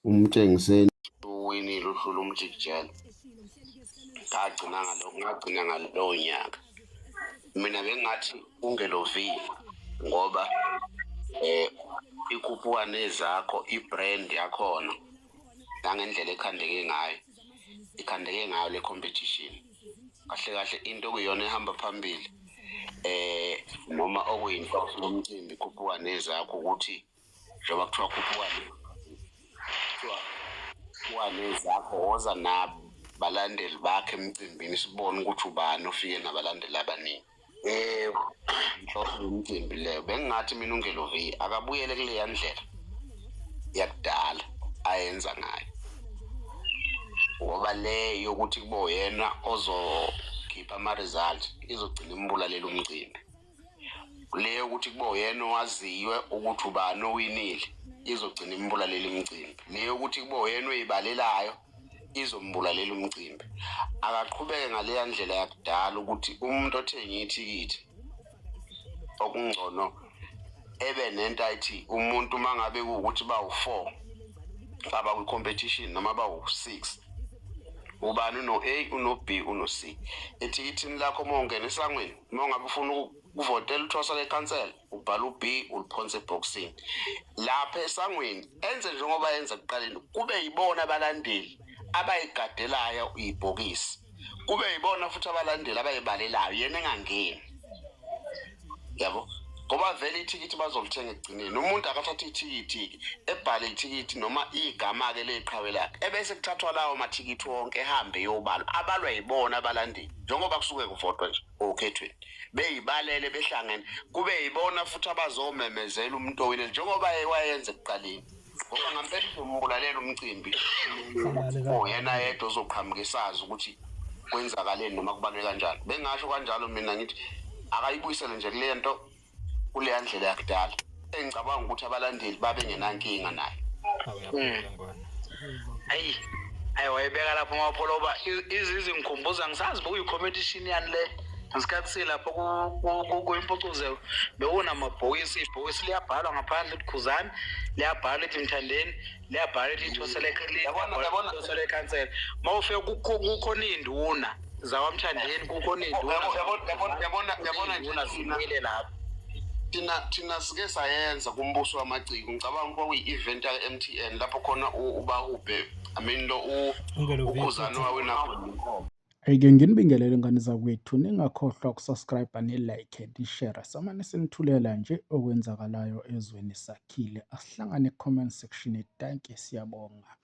umtshengiseni uwinile uhlula umjikijelo ngagcina ngalowo nyaka. Mina bengathi ungelovile ngoba ikhuphukane zakho ibrand yakhona nangendlela ikhandeke ngayo le competition. Kahle kahle into okuyona ehamba phambili noma okuyinhloko yomcimbi ikhuphukane zakho ukuthi njengoba kuthiwa khuphukane zakho woza nabalandeli bakhe emcimbini sibone ukuthi ubani ofike nabalandeli abaningi. Inhloko yomcimbi leyo bengathi mina ungelovi akabuyele kuleya ndlela yakudala ayenza ngayo, ngoba le yokuthi kubo yena ozokhipha ama-result izogcina imbulalela umcimbi. Le yokuthi kubo yena owaziwe ukuthi ubani owinile izogcina imbulalela imicimbi. Le yokuthi kubo yena oyibalelayo izombulalela umcimbi. Akaqhubeke ngaleya ndlela yakudala ukuthi umuntu othenga ithikithi okungcono ebe nento ayithi umuntu mangabe kuwukuthi bawu4 baba kwi-competition noma bawu6, ubani uno-A uno-B uno-C. Ethikithini lakho uma ungena esangweni, uma ungabe ufuna ukuvotela uthosa lekhansela, ubhala u-B uliphonse eboxini. Lapha esangweni enze njengoba yenza kuqaleni, kube yibona abalandeli abayigadelayo ibhokisi, kube yibona futhi abalandeli abayibalelayo yena engangeni. Yabo, ngoba vele ithikithi bazolithenga ekugcineni. Umuntu akathatha ithikithi ebhale ithikithi noma igama-ke leqhawe lakhe ebese kuthathwa lawo mathikithi wonke ehambe yobalwa, abalwa yibona abalandeli njengoba kusuke kuvotwa nje okhethweni, beyibalele behlangene, kube yibona futhi abazomemezela umuntu owinile njengoba wayenza ekuqaleni. Ngoba ngampela uzombulalela umcimbi yena yedwa ozoqhamuka esazi ukuthi kwenzakaleni noma kubalwe kanjani. Bengasho kanjalo mina ngithi akayibuyisele nje kule nto kuleya ndlela yakudala. Engicabanga ukuthi abalandeli babe ngenankinga naye. Hayi wayebeka lapho amapholoba izingikhumbuza ngisazi bokuyi-competition yani le ngesikhathi silapho kuyimpucuzeko bekunamabhokisi, ibhokisi liyabhalwa ngaphandle ukuthi Khuzani, liyabhalwa ukuthi Mthandeni, liyabhalwa ukuthi ithosele ekhansela. Uma ufike kukhona iy'nduna zakwamthandeni, kukhona iy'nduna lapho. Thina sike sayenza kumbuso wamaciko, ngicabanga ukuba kuyi-event ya-MTN lapho khona ubahubhe uKhuzani wawina khona. Ayike nginibingelele ngane zakwethu, ningakhohlwa ukusubscribe ni-like ni-share samane sinithulela nje okwenzakalayo ezweni sakhile. Asihlangane comment section. Danke, siyabonga.